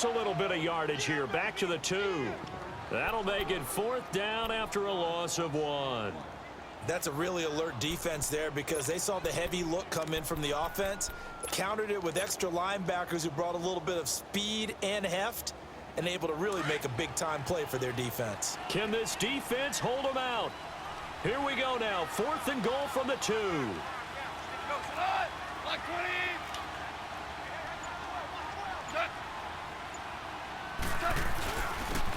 lose a little bit of yardage here. Back to the 2. That'll make it 4th down after a loss of 1. That's a really alert defense there because they saw the heavy look come in from the offense, countered it with extra linebackers who brought a little bit of speed and heft, and able to really make a big-time play for their defense. Can this defense hold them out? Here we go now. 4th and goal from the 2.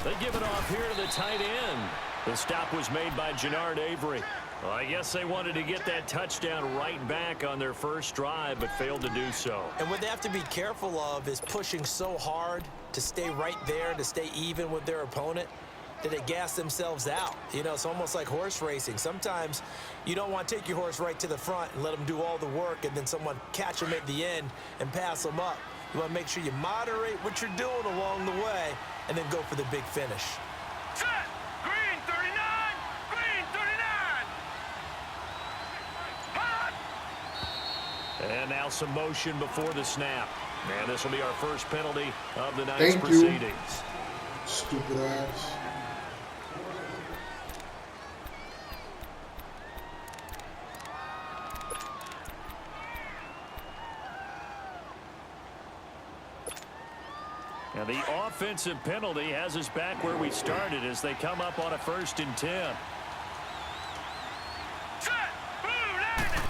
They give it off here to the tight end. The stop was made by Jannard Avery. Well, I guess they wanted to get that touchdown right back on their first drive, but failed to do so. And what they have to be careful of is pushing so hard to stay right there, to stay even with their opponent, that they gas themselves out. You know, it's almost like horse racing. Sometimes you don't want to take your horse right to the front and let them do all the work, and then someone catch them at the end and pass them up. You want to make sure you moderate what you're doing along the way and then go for the big finish. Set! Green 39! Green 39! Hot! And now some motion before the snap. And this will be our first penalty of the night's proceedings. Stupid ass. And the offensive penalty has us back where we started as they come up on a 1st and 10. Set! Blue landed!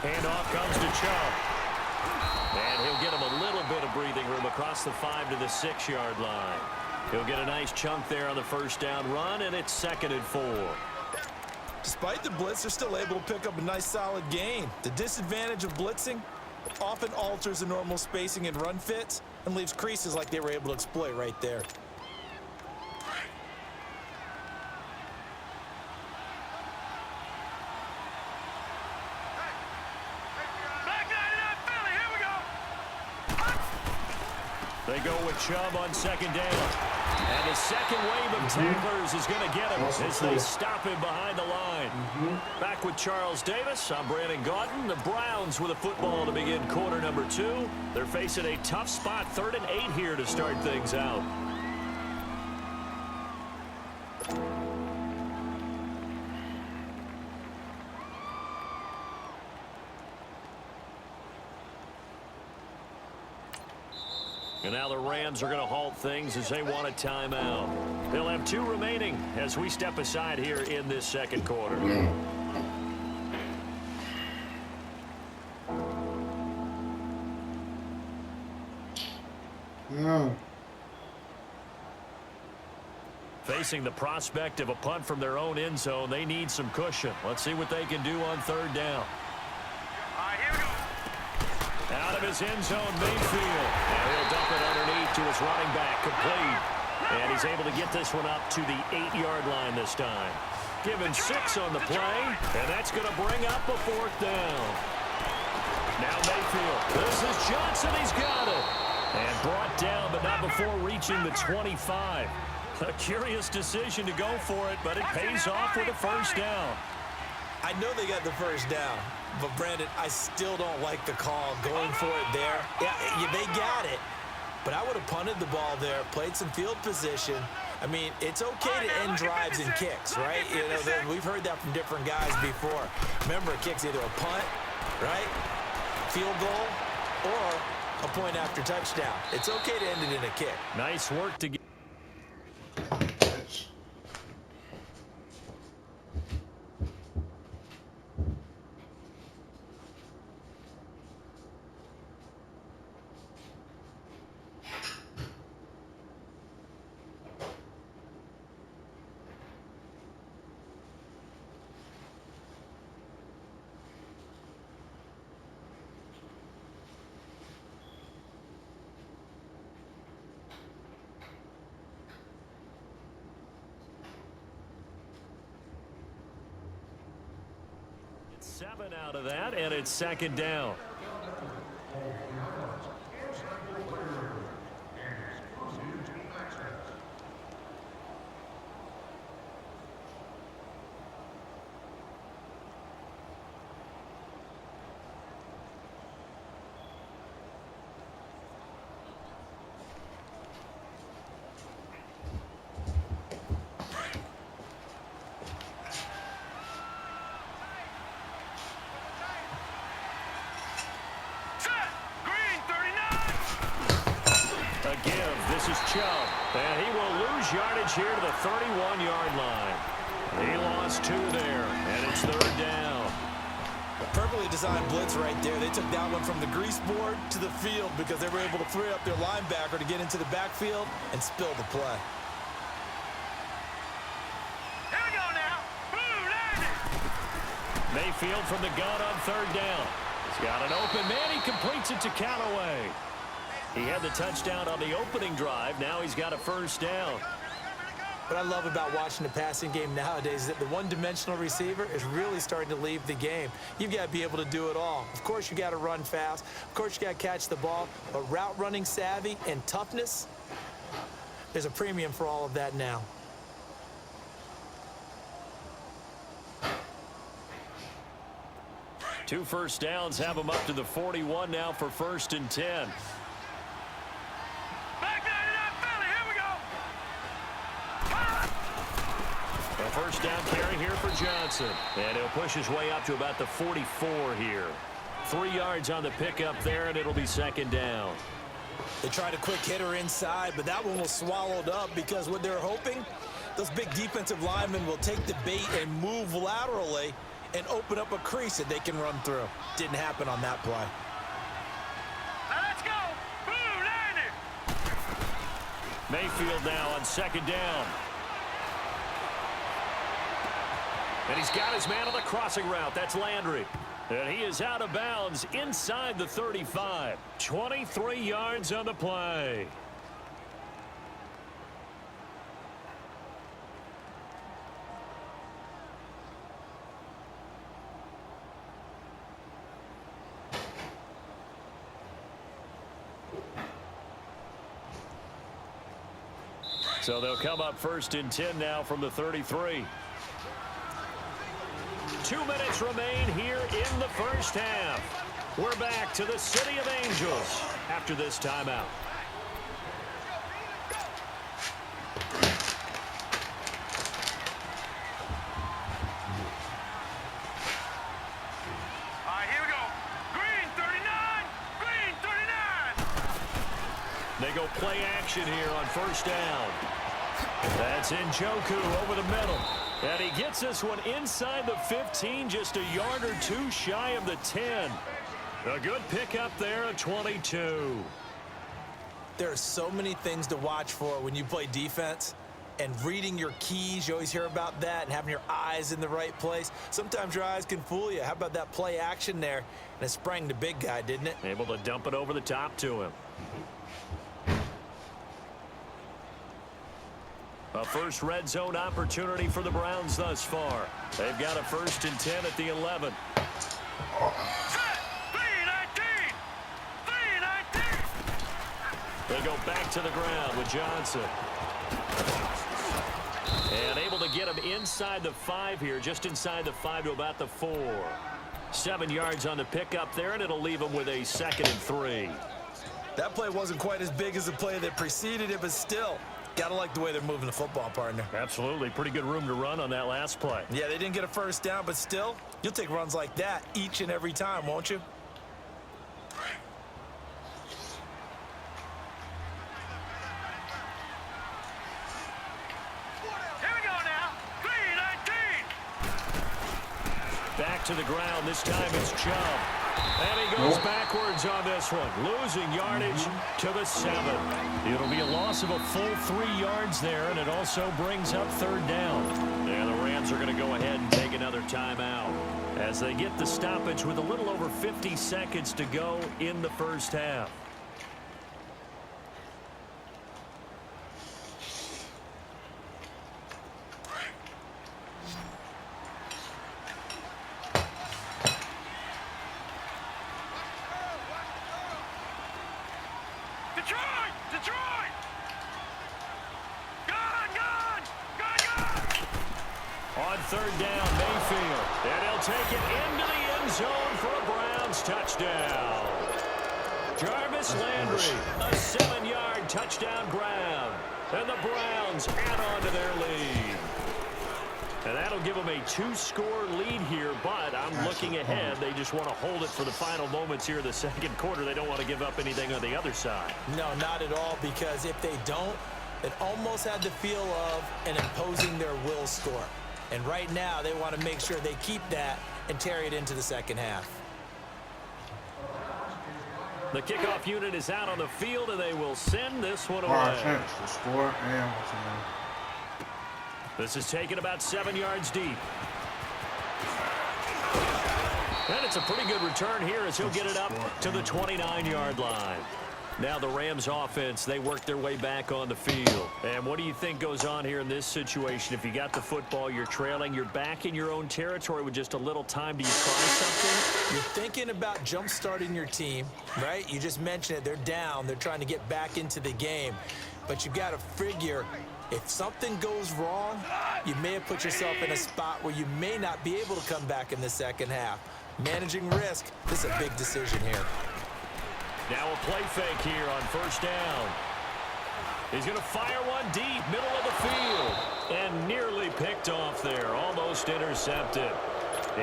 Handoff comes to Chubb. And he'll get him a little bit of breathing room across the 5 to the 6-yard line. He'll get a nice chunk there on the 1st down run, and it's 2nd and 4. Despite the blitz, they're still able to pick up a nice solid gain. The disadvantage of blitzing often alters the normal spacing and run fits and leaves creases like they were able to exploit right there. They go with Chubb on 2nd down. And the second wave of tacklers is going to get him as they stop him behind the line. Back with Charles Davis, I'm Brandon Gaudin. The Browns with a football to begin quarter number 2. They're facing a tough spot, 3rd and 8 here to start things out. And now the Rams are going to halt things as they want a timeout. They'll have 2 remaining as we step aside here in this 2nd quarter. Facing the prospect of a punt from their own end zone, they need some cushion. Let's see what they can do on 3rd down. Out of his end zone, Mayfield. And he'll dump it underneath to his running back, complete. And he's able to get this one up to the 8-yard line this time. Given 6 on the play, and that's going to bring up a 4th down. Now Mayfield. This is Johnson. He's got it. And brought down, but not before reaching the 25. A curious decision to go for it, but it pays off with a 1st down. I know they got the 1st down, but Brandon, I still don't like the call going for it there. Yeah, they got it, but I would have punted the ball there, played some field position. I mean, it's okay to end drives and kicks, right? You know, we've heard that from different guys before. Remember, a kick's either a punt, right, field goal, or a point after touchdown. It's okay to end it in a kick. Nice work to get. Seven out of that, and it's 2nd down. This is Chubb, and he will lose yardage here to the 31-yard line. He lost 2 there, and it's 3rd down. A perfectly designed blitz right there. They took that one from the grease board to the field because they were able to free up their linebacker to get into the backfield and spill the play. Here we go now. Blue landed. Mayfield from the gun on 3rd down. He's got an open man. He completes it to Callaway. He had the touchdown on the opening drive. Now he's got a 1st down. What I love about watching the passing game nowadays is that the one-dimensional receiver is really starting to leave the game. You've got to be able to do it all. Of course, you got to run fast. Of course, you got to catch the ball. But route running savvy and toughness, there's a premium for all of that now. Two 1st downs have him up to the 41 now for 1st and 10. A 1st down carry here for Johnson. And he'll push his way up to about the 44 here. 3 yards on the pickup there, and it'll be 2nd down. They tried a quick hitter inside, but that one was swallowed up because what they're hoping, those big defensive linemen will take the bait and move laterally and open up a crease that they can run through. Didn't happen on that play. Now let's go. Blue landed. Mayfield now on 2nd down. And he's got his man on the crossing route. That's Landry. And he is out of bounds inside the 35. 23 yards on the play. So they'll come up 1st and 10 now from the 33. 2 minutes remain here in the 1st half. We're back to the City of Angels after this timeout. All right, here we go. Green 39. Green 39. They go play action here on 1st down. That's Njoku over the middle. And he gets this one inside the 15, just a yard or 2 shy of the 10. A good pickup there at 22. There are so many things to watch for when you play defense. And reading your keys, you always hear about that, and having your eyes in the right place. Sometimes your eyes can fool you. How about that play action there? And it sprang the big guy, didn't it? Able to dump it over the top to him. A first red zone opportunity for the Browns thus far. They've got a 1st and 10 at the 11. Set. 319. 319. They go back to the ground with Johnson. And able to get him inside the 5 here, just inside the 5 to about the 4. 7 yards on the pickup there, and it'll leave him with a 2nd and 3. That play wasn't quite as big as the play that preceded it, but still, gotta like the way they're moving the football, partner. Absolutely. Pretty good room to run on that last play. Yeah, they didn't get a 1st down, but still, you'll take runs like that each and every time, won't you? Here we go now. 319. Back to the ground. This time it's Chubb. And he goes backwards on this one. Losing yardage to the 7. It'll be a loss of a full 3 yards there, and it also brings up 3rd down. And the Rams are going to go ahead and take another timeout as they get the stoppage with a little over 50 seconds to go in the 1st half. Detroit! Detroit! Gone! Gone! Gone! Gone! On 3rd down, Mayfield. And he'll take it into the end zone for a Browns touchdown. Jarvis Landry, a 7-yard touchdown Brown. And the Browns add on to their lead. And that'll give them a 2-score lead here, but I'm looking ahead. They just want to hold it for the final moments here in the second quarter. They don't want to give up anything on the other side. No, not at all, because if they don't, it almost had the feel of an imposing their will score. And right now, they want to make sure they keep that and carry it into the second half. The kickoff unit is out on the field, and they will send this one away. The score and This is taken about 7 yards deep. And it's a pretty good return here as he'll get it up to the 29-yard line. Now the Rams offense, they work their way back on the field. And what do you think goes on here in this situation? If you got the football, you're trailing, you're back in your own territory with just a little time. Do you try something? You're thinking about jump-starting your team, right? You just mentioned it. They're down. They're trying to get back into the game. But you've got to figure, if something goes wrong, you may have put yourself in a spot where you may not be able to come back in the second half. Managing risk, this is a big decision here. Now a play fake here on first down. He's going to fire one deep, middle of the field. And nearly picked off there. Almost intercepted.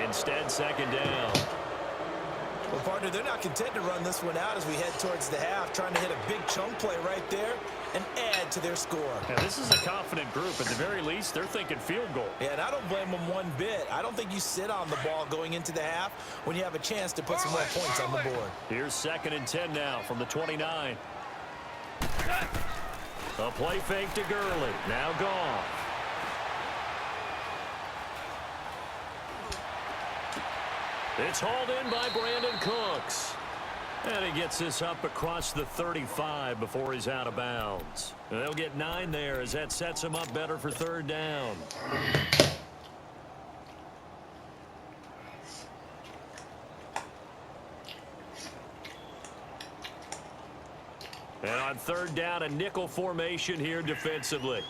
Instead, second down. Well, partner, they're not content to run this one out as we head towards the half, trying to hit a big chunk play right there and add to their score. Now, this is a confident group. At the very least, they're thinking field goal. Yeah, and I don't blame them one bit. I don't think you sit on the ball going into the half when you have a chance to put some more points on the board. Here's 2nd and 10 now from the 29. A play fake to Gurley. Now gone. It's hauled in by Brandon Cooks. And he gets this up across the 35 before he's out of bounds. And they'll get 9 there as that sets him up better for third down. And on third down, a nickel formation here defensively.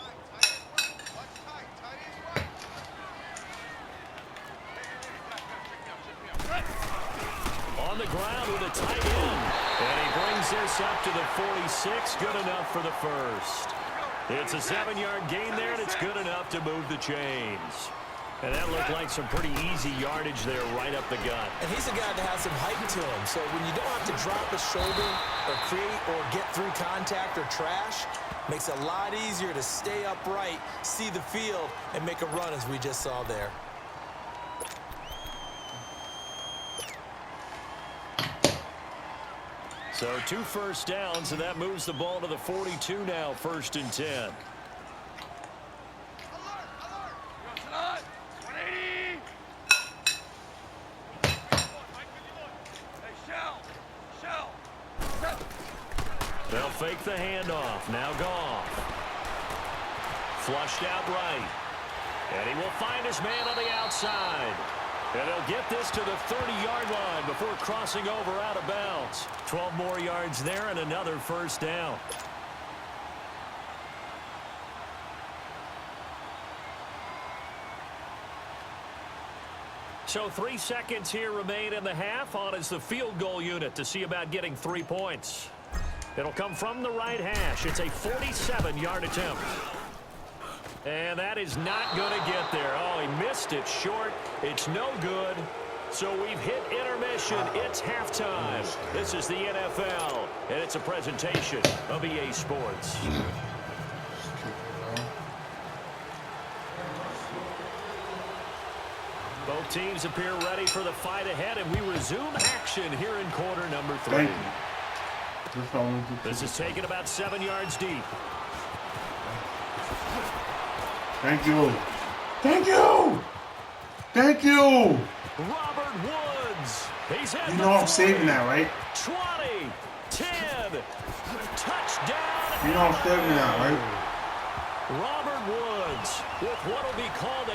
On the ground with a tight end. And he brings this up to the 46. Good enough for the first. It's a 7-yard gain there, and it's good enough to move the chains. And that looked like some pretty easy yardage there right up the gut. And he's a guy that has some height to him. So when you don't have to drop a shoulder or create or get through contact or trash, makes it a lot easier to stay upright, see the field, and make a run as we just saw there. So 2 first downs, and that moves the ball to the 42 now, 1st and 10. They'll fake the handoff. Now Goff. Flushed out right. And he will find his man on the outside. And he'll get this to the 30-yard line before crossing over out of bounds. 12 more yards there and another first down. So 3 seconds here remain in the half. On is the field goal unit to see about getting 3 points. It'll come from the right hash. It's a 47-yard attempt. And that is not going to get there. Oh, he missed it short. It's no good. So we've hit intermission. It's halftime. This is the NFL, and it's a presentation of EA Sports. Both teams appear ready for the fight ahead, and we resume action here in quarter number 3. This is taken about 7 yards deep. Thank you. Thank you. Thank you. Robert Woods. He's at You know I'm saving that, right? 20, 10, touchdown. You know I'm saving that, right? Robert Woods with what will be called a